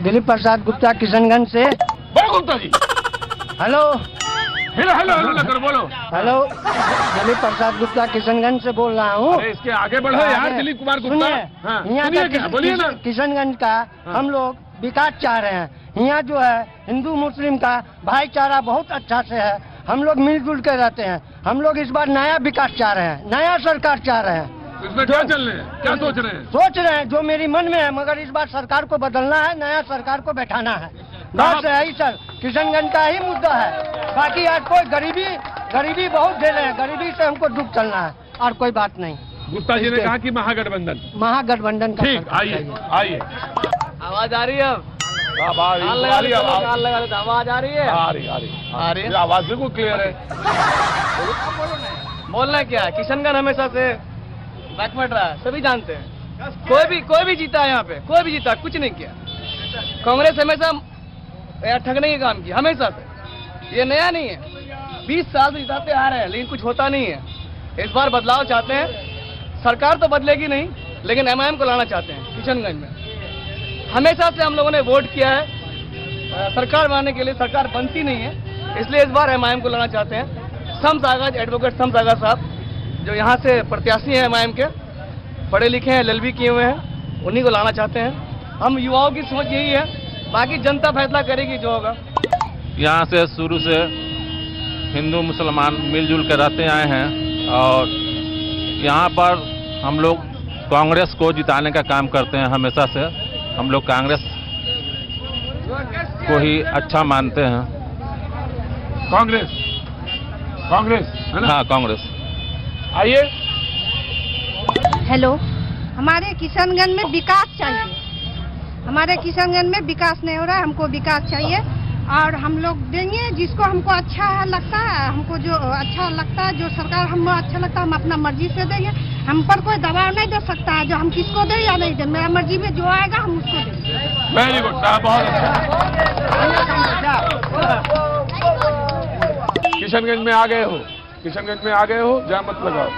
दिलीप प्रसाद गुप्ता किशनगंज से। गुप्ता जी। हेलो हेलो कर बोलो। हेलो, दिलीप प्रसाद गुप्ता किशनगंज से बोल रहा हूँ। इसके आगे बढ़ो यार, दिलीप कुमार गुप्ता। यहाँ बोलिए ना। किशनगंज का हम लोग विकास चाह रहे हैं। यहाँ जो है हिंदू मुस्लिम का भाईचारा बहुत अच्छा से है, हम लोग मिलजुल के रहते हैं। हम लोग इस बार नया विकास चाह रहे हैं, नया सरकार चाह रहे हैं। इसमें क्या चल रहे हैं, क्या सोच रहे हैं? सोच रहे हैं जो मेरी मन में है, मगर इस बार सरकार को बदलना है, नया सरकार को बैठाना है। बस यही सर किशनगंज का ही मुद्दा है। बाकी आज कोई गरीबी बहुत झेले हैं, गरीबी से हमको दुख चलना है और कोई बात नहीं। गुप्ता जी ने कहा कि महागठबंधन का। ठीक, आइए। आवाज आ रही है? आवाज आ रही है? आ रही है। आवाज बिल्कुल क्लियर है। बोलना क्या है, किशनगंज हमेशा से बैकवर्ड रहा है, सभी जानते हैं। कोई भी जीता है यहाँ पे, कोई भी जीता, कुछ नहीं किया। कांग्रेस हमेशा ठगने के काम किया, हमेशा से। ये नया नहीं है, 20 साल से जिताते आ रहे हैं, लेकिन कुछ होता नहीं है। इस बार बदलाव चाहते हैं। सरकार तो बदलेगी नहीं, लेकिन MIM को लाना चाहते हैं किशनगंज में। हमेशा से हम लोगों ने वोट किया है सरकार बनाने के लिए, सरकार बनती नहीं है, इसलिए इस बार MIM को लाना चाहते हैं। शम्स आगा, एडवोकेट शम्स आगा साहब, जो यहाँ से प्रत्याशी हैं MIM के, पढ़े लिखे हैं, LLB किए हुए हैं, उन्हीं को लाना चाहते हैं। हम युवाओं की सोच यही है, बाकी जनता फैसला करेगी जो होगा। यहाँ से शुरू से हिंदू मुसलमान मिलजुल कर रहते आए हैं और यहाँ पर हम लोग कांग्रेस को जिताने का काम करते हैं। हमेशा से हम लोग कांग्रेस को ही अच्छा मानते हैं। कांग्रेस है ना? हाँ, कांग्रेस। आइए। हेलो, हमारे किशनगंज में विकास चाहिए। हमारे किशनगंज में विकास नहीं हो रहा है, हमको विकास चाहिए और हम लोग देंगे जिसको हमको अच्छा लगता है। हमको जो अच्छा लगता है, जो सरकार हमको अच्छा लगता है, हम अपना मर्जी से देंगे। हम पर कोई दबाव नहीं दे सकता है जो हम किसको दें या नहीं दें। मेरा मर्जी में जो आएगा हम उसको देंगे। वेरी गुड, बहुत अच्छा। किशनगंज में आ गए हो, जहाँ मत लगाओ।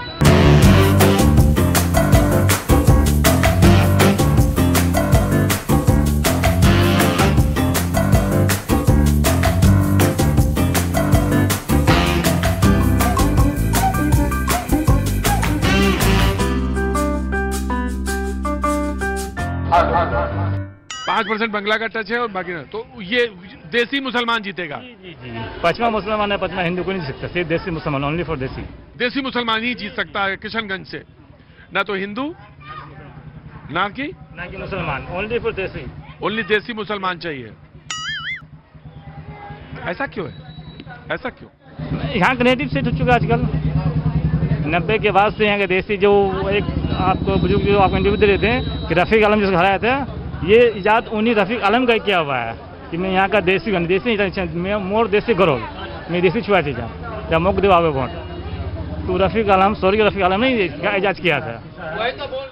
5% बंगला का टच है और बाकी ना, तो ये देसी मुसलमान जीतेगा। पश्चिमा मुसलमान है, पश्चिमा हिंदू को नहीं जीत सकता, सिर्फ देसी मुसलमान, ओनली फॉर देसी। देसी मुसलमान ही जीत सकता है किशनगंज से, ना तो हिंदू ना कि मुसलमान, ओनली फॉर देसी। ओनली देसी मुसलमान चाहिए। ऐसा क्यों है, ऐसा क्यों? यहाँ का नेटिव सेट हो चुका आजकल, 90 के बाद से यहाँ के देसी जो एक आपको बुजुर्ग जो आपको इंटरव्यू दे रहे थे कि रफ़ीक आलम जिसको हराया था, ये इजाद उन्हीं रफ़ीक आलम का किया हुआ है कि मैं यहाँ का देसी मैं मोर देसी गरोल, मैं देसी छुआ थी जब मुख दे आवे वोट, तो रफ़ीक आलम स्वर्गीय रफ़ीक आलम ने इजाद किया था।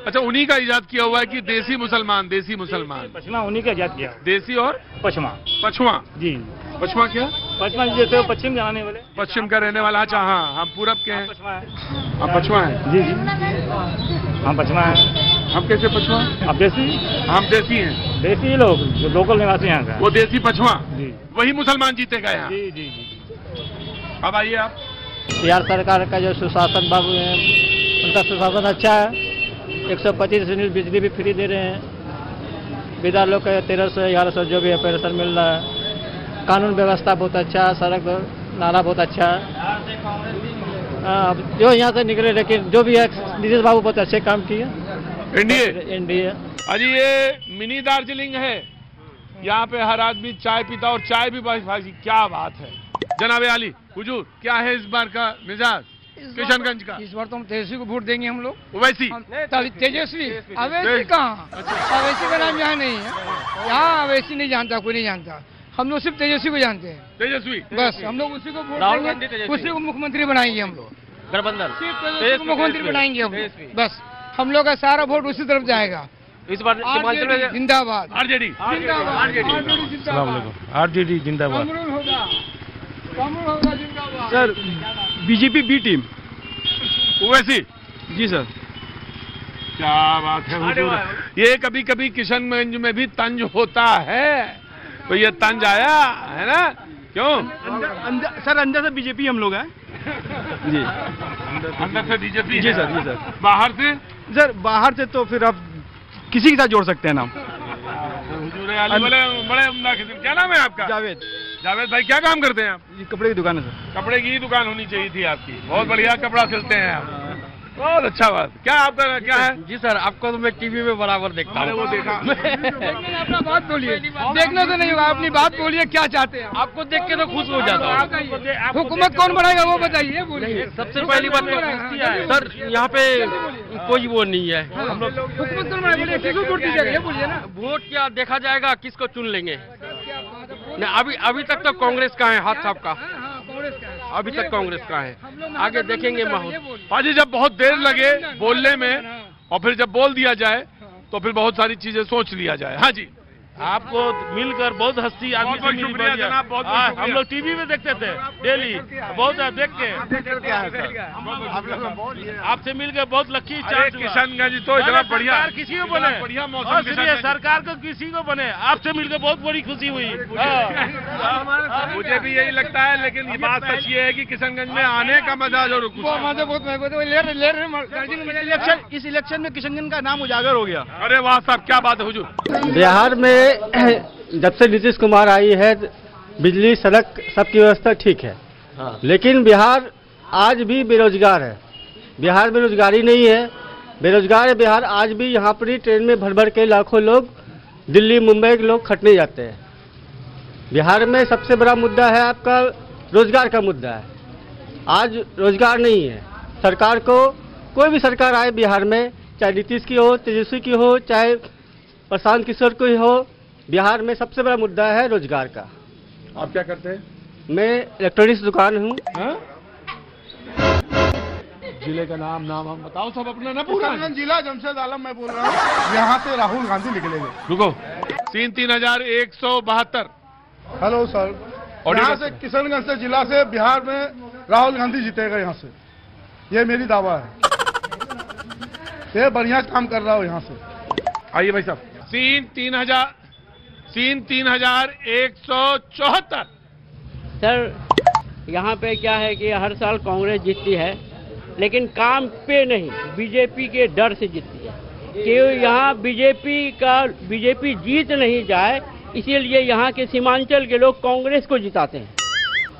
अच्छा, उन्हीं का इजाद किया हुआ है कि देसी मुसलमान, देसी मुसलमान पश्चिमा उन्हीं का इजाद किया, देसी और पश्चिमा। पछुआ जी, पछुआ क्या? पश्चिमा जैसे वो पश्चिम के आने वाले, पश्चिम का रहने वाला। अच्छा हाँ, हम पूरब के हैं, हम पछुआ हैं। जी जी, हम पश्चिमा हैं। हम कैसे पछुआ? आप देसी? हम देसी हैं। देसी लोग जो लोकल निवासी यहाँ का, वो देसी पछुआ, जी, वही मुसलमान जीतेगा यहाँ। जी जी जी। अब आइए आप। बिहार सरकार का जो सुशासन बाबू है, उनका सुशासन अच्छा है। 125 यूनिट बिजली भी फ्री दे रहे हैं, विदा लोग का 1300 1100 जो भी है पेंशन मिल रहा है। कानून व्यवस्था बहुत अच्छा है, सड़क नाला बहुत अच्छा है। जो यहाँ से निकले, लेकिन जो भी है नीतीश बाबू बहुत अच्छे काम किए। एनडीए अजी ये मिनी दार्जिलिंग है, यहाँ पे हर आदमी चाय पीता और चाय भी भाई, क्या बात है। जनाब आली हुजूर, क्या है इस बार का मिजाज किशनगंज का? इस बार तो हम तेजस्वी को वोट देंगे हम लोग। ओवैसी? तेजस्वी? अवैसी कहाँ? अवैसी का नाम यहाँ नहीं है, यहाँ अवैसी नहीं जानता, कोई नहीं जानता। हम लोग सिर्फ तेजस्वी को जानते हैं। तेजस्वी? बस हम लोग उसी को वोट देंगे, उसी को मुख्यमंत्री बनाएंगे हम लोग। गठबंधन सिर्फ तेजस्वी को मुख्यमंत्री बनाएंगे हम लोग। बस हम लोग का सारा वोट उसी तरफ जाएगा। इस बार सीमांचल में जिंदाबाद, आरजेडी जिंदाबाद, आरजेडी जिंदाबाद। Sir BJP B team. Owaisi? जी सर। क्या बात है हुजूर, ये कभी कभी किशनगंज में भी तंज होता है, तो ये तंज आया है ना? क्यों? सर अंदर से बीजेपी हम लोग हैं जी। अंदर से बीजेपी? जी सर, जी सर। बाहर से? सर बाहर से तो फिर आप किसी के साथ जोड़ सकते हैं नाम। हुजूर आली बड़े उम्दा किस्म। क्या नाम है आपका? जावेद। जावेद भाई, क्या काम करते हैं आप? जी कपड़े की दुकान है सर। कपड़े की दुकान होनी चाहिए थी आपकी, बहुत बढ़िया कपड़ा सिलते हैं आप, बहुत अच्छा बात। क्या आपका क्या है? जी सर, आपको तो मैं टीवी में बराबर देखता हूँ। वो देखा। अपना बात बोलिए, देखना तो नहीं होगा, अपनी बात बोलिए, क्या चाहते हैं? आपको देख के तो खुश हो जाता हूँ। हुकूमत कौन बनाएगा वो बताइए, बोलिए। सबसे पहली बात सर, यहाँ पे कोई वो नहीं है। हम लोग हुकूमत कौन बनाएगा, बोलिए, किसको वोट दीजिएगा ये बोलिए ना। वोट क्या देखा जाएगा, किसको चुन लेंगे? अभी तक तो कांग्रेस का है हाथ साहब का, अभी तक कांग्रेस का है, आगे देखेंगे माहौल। पाजी जब बहुत देर लगे बोलने में और फिर जब बोल दिया जाए तो फिर बहुत सारी चीजें सोच लिया जाए। हाँ जी, आपको मिलकर बहुत हंसी आदमी से मिली बढ़िया। जनाब, बहुत हम लोग टीवी में देखते थे डेली, बहुत देख के आपसे मिलकर बहुत लकी चांस। किशनगंज तो इतना बढ़िया, किसी को बने, बढ़िया मौसम, सरकार को किसी को बने, आपसे मिलकर बहुत बड़ी खुशी हुई। मुझे भी यही लगता है, लेकिन ये बात सच ये है कि किशनगंज में आने का मजा जो इस इलेक्शन में किशनगंज का नाम उजागर हो गया। अरे वाह साहब, क्या बात है हुजूर। बिहार में जब से नीतीश कुमार आई है, बिजली सड़क सबकी व्यवस्था ठीक है, लेकिन बिहार आज भी बेरोजगार है। बिहार में रोजगारी नहीं है, बेरोजगार है बिहार आज भी। यहाँ पर ही ट्रेन में भर भर के लाखों लोग दिल्ली मुंबई के लोग खटने जाते हैं। बिहार में सबसे बड़ा मुद्दा है आपका रोजगार का मुद्दा है। आज रोजगार नहीं है। सरकार को, कोई भी सरकार आए बिहार में, चाहे नीतीश की हो, तेजस्वी की हो, चाहे प्रशांत किशोर की हो, बिहार में सबसे बड़ा मुद्दा है रोजगार का। आप क्या करते हैं? मैं इलेक्ट्रॉनिक्स दुकान हूँ। जिले का नाम हम बताओ सब अपना ना पूरा। जिला जमशेद आलम मैं बोल रहा हूँ, यहाँ से राहुल गांधी निकलेंगे। रुको, 3,3172। हेलो सर, यहाँ से किशनगंज से जिला से बिहार में राहुल गांधी जीतेगा यहाँ से, ये मेरी दावा है। ये बढ़िया काम कर रहा हूँ यहाँ से। आइए भाई साहब। 3,3174। सर यहाँ पे क्या है कि हर साल कांग्रेस जीतती है, लेकिन काम पे नहीं, बीजेपी के डर से जीतती है। कि यहाँ बीजेपी जीत नहीं जाए, इसीलिए यहाँ के सीमांचल के लोग कांग्रेस को जिताते हैं।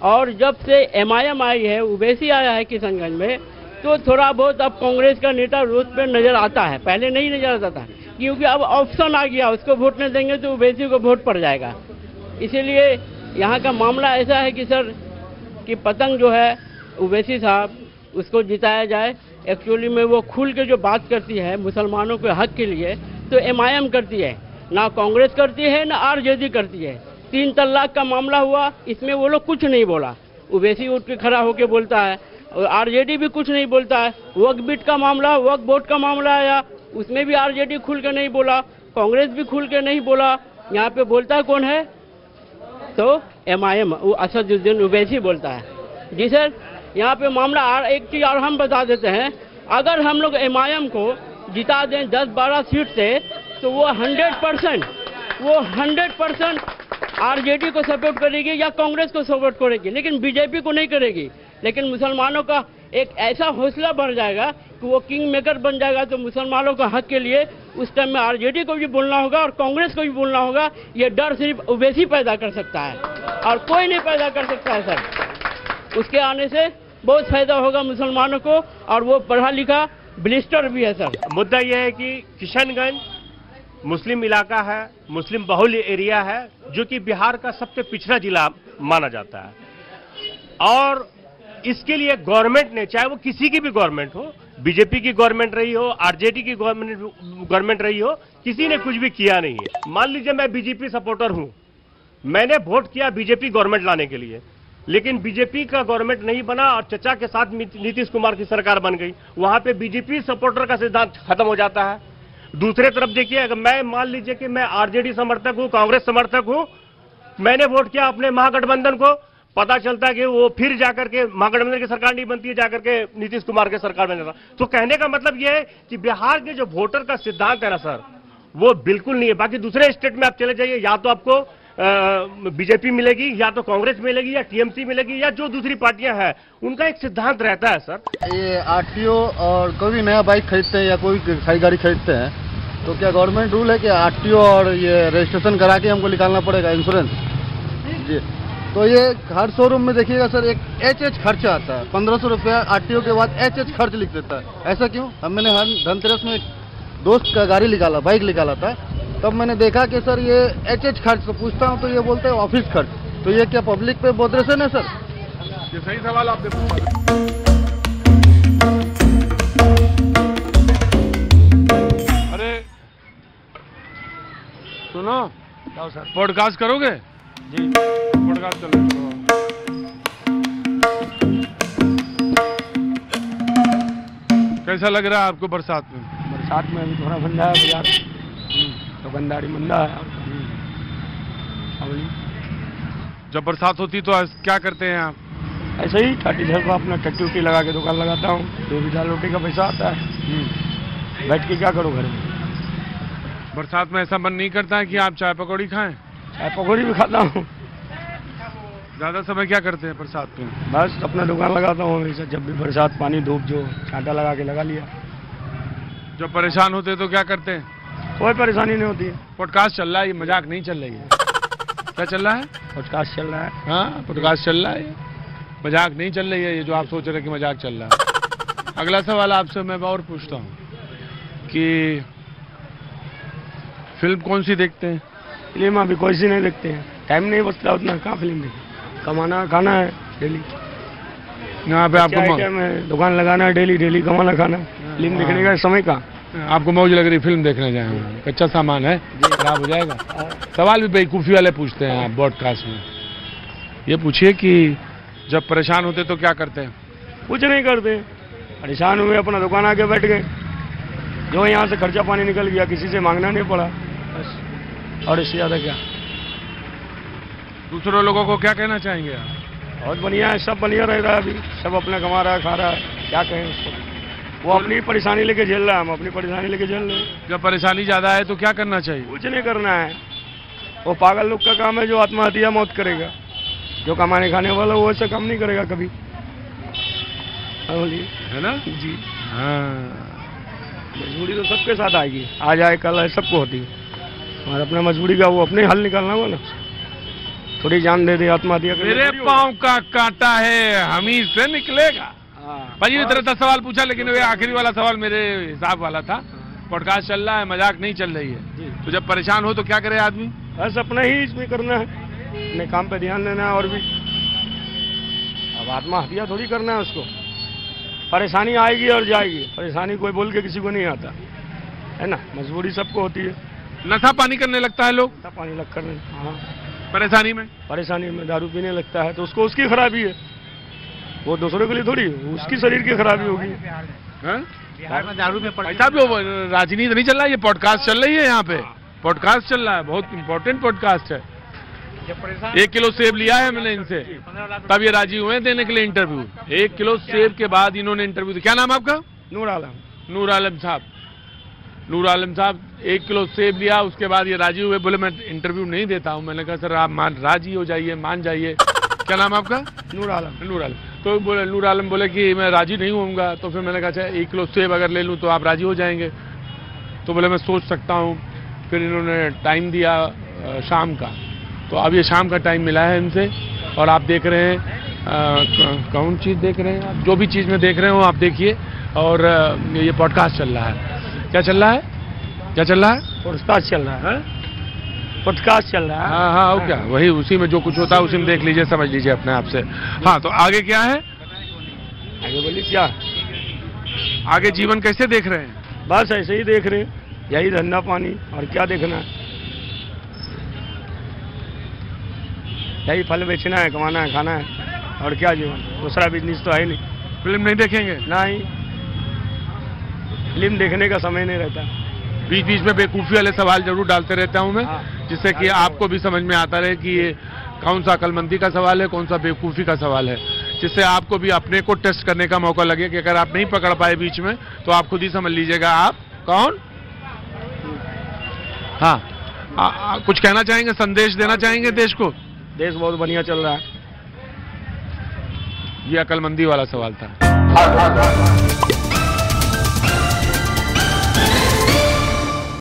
और जब से MIM आई है, ओवैसी आया है किशनगंज में, तो थोड़ा बहुत अब कांग्रेस का नेता रोड पे नजर आता है, पहले नहीं नजर आता था, क्योंकि अब ऑप्शन आ गया, उसको वोट नहीं देंगे तो ओवैसी को वोट पड़ जाएगा। इसीलिए यहाँ का मामला ऐसा है कि सर कि पतंग जो है ओवैसी साहब उसको जिताया जाए। एक्चुअली में वो खुल के जो बात करती है मुसलमानों के हक के लिए, तो MIM करती है, ना कांग्रेस करती है ना RJD करती है। 3 तलाक का मामला हुआ, इसमें वो लोग कुछ नहीं बोला, ओवैसी उठ के खड़ा होके बोलता है, और RJD भी कुछ नहीं बोलता है। वक्फ बिट का मामला, वक्फ बोर्ड का मामला आया, उसमें भी RJD खुल के नहीं बोला, कांग्रेस भी खुल के नहीं बोला। यहाँ पे बोलता है कौन है? तो MIM, वो असदुद्दीन ओवैसी बोलता है। जी सर, यहाँ पे मामला एक चीज और हम बता देते हैं, अगर हम लोग MIM को जिता दें 10-12 सीट से, तो वो 100% RJD को सपोर्ट करेगी या कांग्रेस को सपोर्ट करेगी, लेकिन बीजेपी को नहीं करेगी। लेकिन मुसलमानों का एक ऐसा हौसला बढ़ जाएगा कि वो किंग मेकर बन जाएगा। तो मुसलमानों का हक के लिए उस टाइम में RJD को भी बोलना होगा और कांग्रेस को भी बोलना होगा। ये डर सिर्फ ओवैसी पैदा कर सकता है और कोई नहीं पैदा कर सकता है सर। उसके आने से बहुत फायदा होगा मुसलमानों को, और वो पढ़ा लिखा ब्लिस्टर भी है सर। मुद्दा यह है कि किशनगंज मुस्लिम इलाका है, मुस्लिम बहुल एरिया है, जो कि बिहार का सबसे पिछड़ा जिला माना जाता है। और इसके लिए गवर्नमेंट ने, चाहे वो किसी की भी गवर्नमेंट हो, बीजेपी की गवर्नमेंट रही हो, RJD की गवर्नमेंट रही हो, किसी ने कुछ भी किया नहीं है। मान लीजिए मैं बीजेपी सपोर्टर हूं, मैंने वोट किया बीजेपी गवर्नमेंट लाने के लिए, लेकिन बीजेपी का गवर्नमेंट नहीं बना और चचा के साथ नीतीश कुमार की सरकार बन गई। वहां पे बीजेपी सपोर्टर का सिद्धांत खत्म हो जाता है। दूसरे तरफ देखिए, अगर मैं मान लीजिए कि मैं RJD समर्थक हूं, कांग्रेस समर्थक हूं, मैंने वोट किया अपने महागठबंधन को, पता चलता है कि वो फिर जाकर के महागठबंधन की सरकार नहीं बनती है, जाकर के नीतीश कुमार की सरकार बन जाता। तो कहने का मतलब यह है कि बिहार के जो वोटर का सिद्धांत है ना सर, वो बिल्कुल नहीं है। बाकी दूसरे स्टेट में आप चले जाइए, या तो आपको बीजेपी मिलेगी, या तो कांग्रेस मिलेगी, या TMC मिलेगी, या जो दूसरी पार्टियां हैं, उनका एक सिद्धांत रहता है सर। ये RTO और कोई भी नया बाइक खरीदते हैं या कोई खरी गाड़ी खरीदते हैं, तो क्या गवर्नमेंट रूल है कि RTO और ये रजिस्ट्रेशन करा के हमको निकालना पड़ेगा इंश्योरेंस? जी, तो ये हर शोरूम में देखिएगा सर, एक HH खर्च आता है, 1500 रुपया RTO के बाद HH खर्च लिख देता है। ऐसा क्यों? मैंने धनतेरस में दोस्त का गाड़ी निकाला, बाइक निकाला था, तब मैंने देखा कि सर ये HH खर्च, तो पूछता हूँ तो ये बोलते हैं ऑफिस खर्च। तो ये क्या पब्लिक पे बोदरेशन है सर? ये सही सवाल आपने पूछा। अरे सुनो सर, पॉडकास्ट करोगे? जी पॉडकास्ट कर लो। कैसा लग रहा है आपको बरसात में? बरसात में अभी थोड़ा बंदा है बाजार, दुकानदारी मंदा है। जब बरसात होती तो क्या करते हैं आप? ऐसे ही ठाटी घर पर अपना टट्टी उट्टी लगा के दुकान लगाता हूँ, 2 दाल रोटी का पैसा आता है, बैठ के क्या करो घर में। बरसात में ऐसा मन नहीं करता है कि आप चाय पकौड़ी खाएं? चाय पकौड़ी भी खाता हूँ। ज्यादा समय क्या करते हैं बरसात में? बस अपना दुकान लगाता हूँ हमेशा, जब भी बरसात पानी धूप जो छाता लगा के लगा लिया। जब परेशान होते तो क्या करते हैं? कोई परेशानी नहीं होती है। पॉडकास्ट चल रहा है, ये मजाक नहीं चल रही है। क्या चल रहा है? पॉडकास्ट चल रहा है। हाँ पॉडकास्ट चल रहा है, मजाक नहीं चल रही है ये जो आप सोच रहे हैं कि मजाक चल रहा है। अगला सवाल आपसे मैं और पूछता हूँ कि फिल्म कौन सी देखते हैं? फिल्म अभी कोई सी नहीं देखते हैं, टाइम नहीं बचता उतना, कहाँ फिल्म देखें, कमाना खाना है डेली। यहाँ पे आपको दुकान लगाना है डेली कमाना खाना, फिल्म देखने का समय कहाँ? आपको मौज लग रही फिल्म देखने जाए, कच्चा सामान है, खराब हो जाएगा। सवाल भी बेवकूफ़ी वाले पूछते हैं आप ब्रॉडकास्ट में। ये पूछिए कि जब परेशान होते तो क्या करते हैं? कुछ नहीं करते, परेशान हुए अपना दुकान आके बैठ गए, जो यहाँ से खर्चा पानी निकल गया, किसी से मांगना नहीं पड़ा बस, और इससे ज़्यादा क्या। दूसरे लोगों को क्या कहना चाहेंगे आप? बहुत बढ़िया है, सब बढ़िया रह रहा है, अभी सब अपना कमा रहा है, खा रहा है, क्या कहें उसको। वो अपनी परेशानी लेके झेल रहा है, हम अपनी परेशानी लेके झेल रहे हैं। जब परेशानी ज़्यादा है तो क्या करना चाहिए? कुछ नहीं करना है, वो पागल लोग का काम है जो आत्महत्या मौत करेगा। जो कमाने खाने वाला वो ऐसा काम नहीं करेगा कभी, है ना जी? हाँ मजबूरी तो सबके साथ आएगी, आज आए कल आए सबको होती है, और अपना मजबूरी का वो अपने हल निकालना होगा ना, थोड़ी जान दे दे आत्महत्या कर। मेरे पाँव का कांटा है हम ही से निकलेगा। भाई ने 10 सवाल पूछा, लेकिन वे आखिरी वाला सवाल मेरे हिसाब वाला था। पॉडकास्ट चल रहा है, मजाक नहीं चल रही है। तो जब परेशान हो तो क्या करे आदमी? बस अपना ही इसमें करना है, अपने काम पे ध्यान देना है। और भी अब आत्महत्या थोड़ी करना है उसको, परेशानी आएगी और जाएगी, परेशानी कोई बोल के किसी को नहीं आता है ना, मजबूरी सबको होती है। नशा पानी करने लगता है लोग, नशा पानी लग कर, हाँ, परेशानी में दारू पीने लगता है तो उसको उसकी खराबी है, वो दूसरों के लिए थोड़ी, उसकी शरीर की खराबी होगी। दारू में पैसा भी राजनीति नहीं चल रहा है, ये पॉडकास्ट चल रही है, यहाँ पे पॉडकास्ट चल रहा है, बहुत इंपॉर्टेंट पॉडकास्ट है। 1 किलो सेब लिया है मैंने इनसे, तब ये राजी हुए देने के लिए इंटरव्यू। 1 किलो सेब के बाद इन्होंने इंटरव्यू दिया। क्या नाम आपका? नूर आलम साहब। नूर आलम साहब 1 किलो सेब लिया, उसके बाद ये राजी हुए, बोले मैं इंटरव्यू नहीं देता हूँ। मैंने कहा सर आप राजी हो जाइए, मान जाइए। क्या नाम आपका? नूर आलम। तो बोले नूर आलम बोले कि मैं राजी नहीं होऊंगा। तो फिर मैंने कहा अच्छा 1 किलो सेब अगर ले लूँ तो आप राजी हो जाएंगे? तो बोले मैं सोच सकता हूँ। फिर इन्होंने टाइम दिया शाम का, तो अब ये शाम का टाइम मिला है इनसे, और आप देख रहे हैं कौन चीज़ देख रहे हैं आप, जो भी चीज़ में देख रहे हो आप देखिए। और ये पॉडकास्ट चल रहा है। क्या चल रहा है? पॉडकास्ट चल रहा है, पॉडकास्ट चल रहा है। हाँ, क्या वही, उसी में जो कुछ होता है उसी में देख लीजिए, समझ लीजिए अपने आप से। हाँ, तो आगे क्या है? आगे बोलिए क्या? आगे जीवन कैसे देख रहे हैं? बस ऐसे ही देख रहे हैं, यही धंधा पानी, और क्या देखना है, यही फल बेचना है, कमाना है, खाना है, और क्या जीवन, दूसरा बिजनेस तो है नहीं। फिल्म नहीं देखेंगे? नहीं, फिल्म देखने का समय नहीं रहता। बीच बीच में बेवकूफ़ी वाले सवाल जरूर डालते रहता हूं मैं, जिससे कि आपको भी समझ में आता रहे कि ये कौन सा अक्लमंदी का सवाल है, कौन सा बेवकूफ़ी का सवाल है, जिससे आपको भी अपने को टेस्ट करने का मौका लगे कि अगर आप नहीं पकड़ पाए बीच में तो आप खुद ही समझ लीजिएगा आप कौन। हाँ, कुछ कहना चाहेंगे, संदेश देना चाहेंगे देश को? देश बहुत बढ़िया चल रहा है। ये अक्लमंदी वाला सवाल था।